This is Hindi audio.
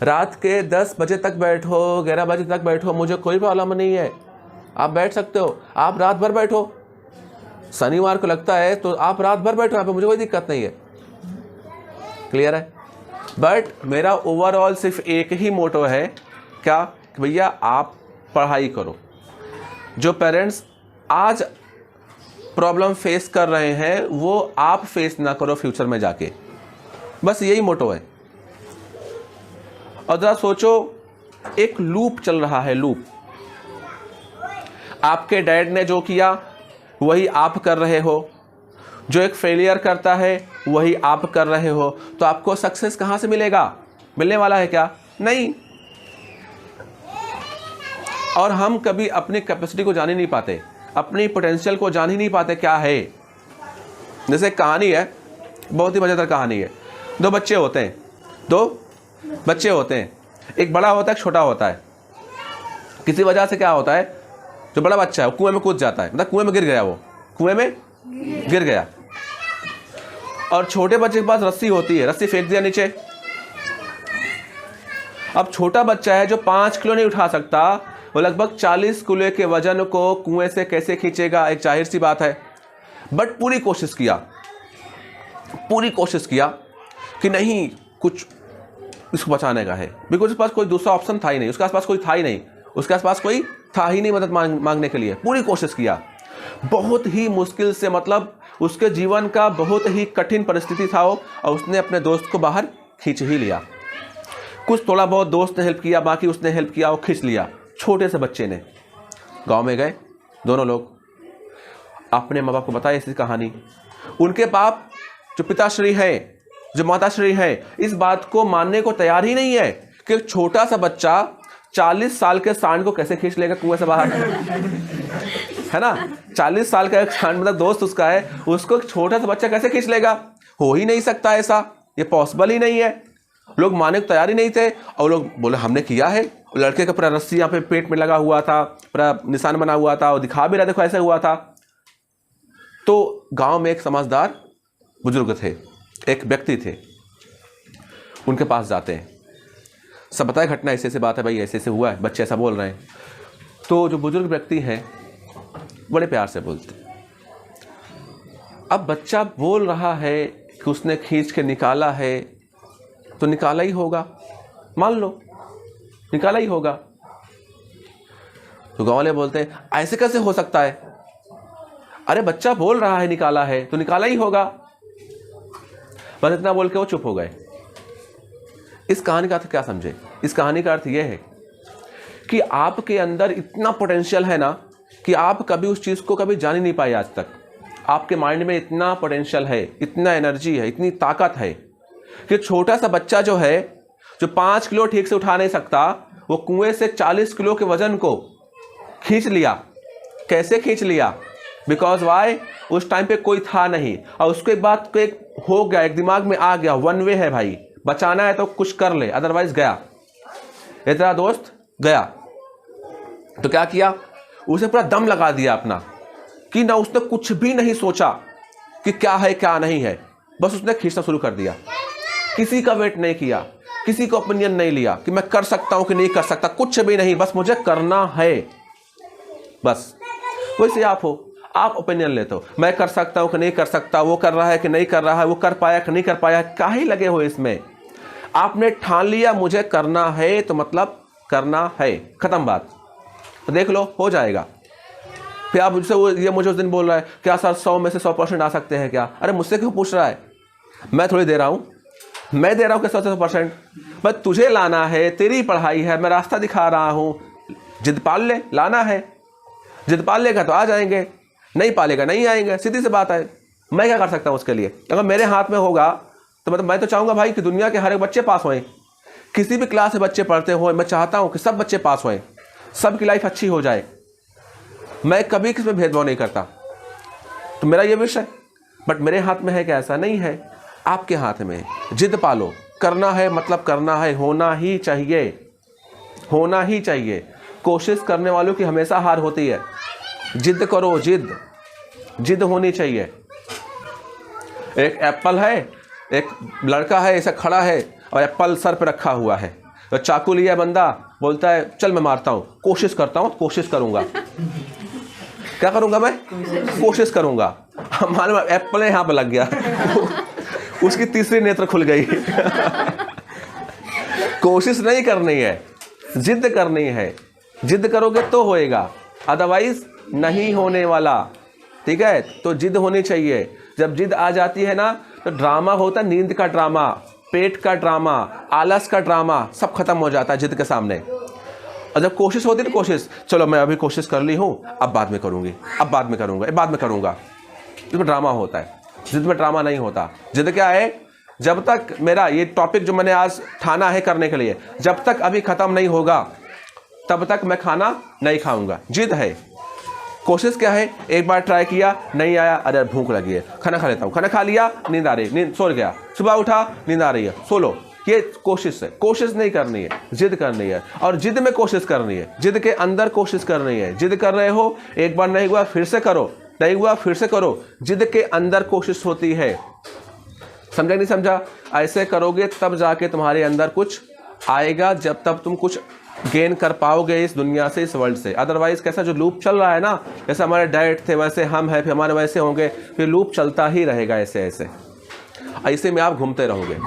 रात के 10 बजे तक बैठो, 11 बजे तक बैठो, मुझे कोई प्रॉब्लम नहीं है, आप बैठ सकते हो। आप रात भर बैठो, शनिवार को लगता है तो आप रात भर बैठो, यहाँ पे मुझे कोई दिक्कत नहीं है। क्लियर है? बट मेरा ओवरऑल सिर्फ एक ही मोटो है, क्या कि भैया आप पढ़ाई करो। जो पेरेंट्स आज प्रॉब्लम फेस कर रहे हैं वो आप फेस ना करो फ्यूचर में जाके, बस यही मोटो है। और जरा सोचो, एक लूप चल रहा है, लूप। आपके डैड ने जो किया वही आप कर रहे हो, जो एक फेलियर करता है वही आप कर रहे हो, तो आपको सक्सेस कहां से मिलेगा? मिलने वाला है क्या? नहीं। और हम कभी अपनी कैपेसिटी को जान ही नहीं पाते, अपनी पोटेंशियल को जान ही नहीं पाते क्या है। जैसे कहानी है, बहुत ही मजेदार कहानी है। दो बच्चे होते हैं, एक बड़ा होता है, एक छोटा होता है। किसी वजह से क्या होता है, जो बड़ा बच्चा है वो कुएं में कूद जाता है, मतलब कुएं में गिर गया, वो कुएं में गिर गया। और छोटे बच्चे के पास रस्सी होती है, रस्सी फेंक दिया नीचे। अब छोटा बच्चा है जो 5 किलो नहीं उठा सकता, वो लगभग 40 किलो के वजन को कुएं से कैसे खींचेगा? एक जाहिर सी बात है। बट पूरी कोशिश किया कि नहीं, कुछ इसको बचाने का है, बिकॉज उसके पास कोई दूसरा ऑप्शन था ही नहीं, उसके आसपास कोई था ही नहीं, मदद मांगने के लिए। पूरी कोशिश किया, बहुत ही मुश्किल से, मतलब उसके जीवन का बहुत ही कठिन परिस्थिति था वो, और उसने अपने दोस्त को बाहर खींच ही लिया। कुछ थोड़ा बहुत दोस्त ने हेल्प किया, बाकी उसने हेल्प किया, वो खींच लिया। छोटे से बच्चे ने गांव में गए, दोनों लोग अपने माँ बाप को बताया ऐसी कहानी। उनके बाप जो पिताश्री है, जो माताश्री है, इस बात को मानने को तैयार ही नहीं है कि एक छोटा सा बच्चा 40 साल के सांड को कैसे खींच लेगा कुएं से बाहर, है ना? 40 साल का एक सांड, मतलब दोस्त उसका है, उसको छोटा सा बच्चा कैसे खींच लेगा? हो ही नहीं सकता ऐसा, ये पॉसिबल ही नहीं है। लोग मानने को तैयार ही नहीं थे, और लोग बोले हमने किया है। लड़के का पूरा रस्सी यहाँ पे पेट में लगा हुआ था, पूरा निशान बना हुआ था, और दिखा भी रहा, देखो ऐसे हुआ था। तो गांव में एक समझदार बुजुर्ग थे, एक व्यक्ति थे, उनके पास जाते हैं, सब बताए घटना, ऐसे ऐसे बात है भाई, ऐसे ऐसे हुआ है, बच्चे ऐसा बोल रहे हैं। तो जो बुजुर्ग व्यक्ति हैं बड़े प्यार से बोलते। अब बच्चा बोल रहा है कि उसने खींच के निकाला है, तो निकाला ही होगा, मान लो निकाला ही होगा। तो गाँव वाले बोलते हैं ऐसे कैसे हो सकता है? अरे बच्चा बोल रहा है निकाला है, तो निकाला ही होगा। बस इतना बोल के वो चुप हो गए। इस कहानी का अर्थ क्या समझे? इस कहानी का अर्थ यह है कि आपके अंदर इतना पोटेंशियल है ना, कि आप कभी उस चीज को कभी जान ही नहीं पाए आज तक। आपके माइंड में इतना पोटेंशियल है, इतना एनर्जी है, इतनी ताकत है कि छोटा सा बच्चा जो है, जो 5 किलो ठीक से उठा नहीं सकता, वो कुएं से 40 किलो के वजन को खींच लिया। कैसे खींच लिया? बिकॉज वाई, उस टाइम पे कोई था नहीं, और उसको एक बात को एक हो गया, एक दिमाग में आ गया, वन वे है भाई, बचाना है तो कुछ कर ले, अदरवाइज गया। इतना दोस्त गया, तो क्या किया? उसे पूरा दम लगा दिया अपना, कि ना उसने कुछ भी नहीं सोचा कि क्या है क्या नहीं है, बस उसने खींचना शुरू कर दिया। किसी का वेट नहीं किया, किसी को ओपिनियन नहीं लिया कि मैं कर सकता हूं कि नहीं कर सकता, कुछ भी नहीं, बस मुझे करना है। बस वैसे आप हो, आप ओपिनियन लेते हो, मैं कर सकता हूं कि नहीं कर सकता, वो कर रहा है कि नहीं कर रहा है, वो कर पाया कि नहीं कर पाया, काहे लगे हो इसमें? आपने ठान लिया मुझे करना है, तो मतलब करना है, खत्म बात। तो देख लो हो जाएगा। फिर आप मुझसे ये मुझे उस दिन बोल रहा है क्या सर 100 में से 100% आ सकते हैं क्या? अरे मुझसे क्यों पूछ रहा है? मैं थोड़ी दे रहा हूं, मैं दे रहा हूं कि 100%। बस तुझे लाना है, तेरी पढ़ाई है, मैं रास्ता दिखा रहा हूं, जिद पाल ले, लाना है, जिद पाल लेगा तो आ जाएंगे, नहीं पालेगा नहीं आएंगे, सीधी सी बात है। मैं क्या कर सकता हूं उसके लिए? अगर मेरे हाथ में होगा तो मतलब मैं तो चाहूंगा भाई कि दुनिया के हर एक बच्चे पास होएं, किसी भी क्लास से बच्चे पढ़ते हो, मैं चाहता हूं कि सब बच्चे पास होएं, सबकी लाइफ अच्छी हो जाए। मैं कभी किसी में भेदभाव नहीं करता, तो मेरा ये विषय, बट मेरे हाथ में है कि ऐसा नहीं है, आपके हाथ में है। जिद पालो, करना है मतलब करना है, होना ही चाहिए, होना ही चाहिए। कोशिश करने वालों की हमेशा हार होती है। जिद करो, जिद, जिद होनी चाहिए। एक एप्पल है, एक लड़का है ऐसा खड़ा है और एप्पल सर पे रखा हुआ है, तो चाकू लिया बंदा, बोलता है चल मैं मारता हूँ, कोशिश करता हूँ, कोशिश करूँगा। क्या करूँगा मैं? कोशिश करूँगा। मालूम एप्पल यहाँ पर लग गया, उसकी तीसरी नेत्र खुल गई। कोशिश नहीं करनी है, जिद करनी है। जिद करोगे तो होएगा, अदरवाइज नहीं होने वाला। ठीक है, तो जिद होनी चाहिए। जब जिद आ जाती है ना, तो ड्रामा होता है, नींद का ड्रामा, पेट का ड्रामा, आलस का ड्रामा, सब खत्म हो जाता है जिद के सामने। और जब कोशिश होती है, तो कोशिश, चलो मैं अभी कोशिश कर ली हूँ, अब बाद में करूँगी, अब बाद में करूँगा, बाद में करूँगा, इसमें ड्रामा होता है। जिद में ड्रामा नहीं होता। जिद क्या है? जब तक मेरा ये टॉपिक जो मैंने आज ठाना है करने के लिए, जब तक अभी ख़त्म नहीं होगा तब तक मैं खाना नहीं खाऊंगा, जिद है। कोशिश क्या है? एक बार ट्राई किया, नहीं आया, अरे भूख लगी है, खाना खा लेता हूँ, खाना खा लिया, नींद आ रही, नींद सो गया, सुबह उठा, नींद आ रही है, सो लो। ये कोशिश है। कोशिश नहीं करनी है, जिद करनी है। और जिद में कोशिश करनी है, जिद के अंदर कोशिश करनी है। जिद कर रहे हो, एक बार नहीं हुआ फिर से करो, नहीं हुआ फिर से करो, जिद के अंदर कोशिश होती है। समझा नहीं समझा? ऐसे करोगे तब जाके तुम्हारे अंदर कुछ आएगा, जब तक तुम कुछ गेन कर पाओगे इस दुनिया से, इस वर्ल्ड से। अदरवाइज कैसा जो लूप चल रहा है ना, जैसे हमारे डैड थे वैसे हम हैं, फिर हमारे वैसे होंगे, फिर लूप चलता ही रहेगा। ऐसे ऐसे में आप घूमते रहोगे।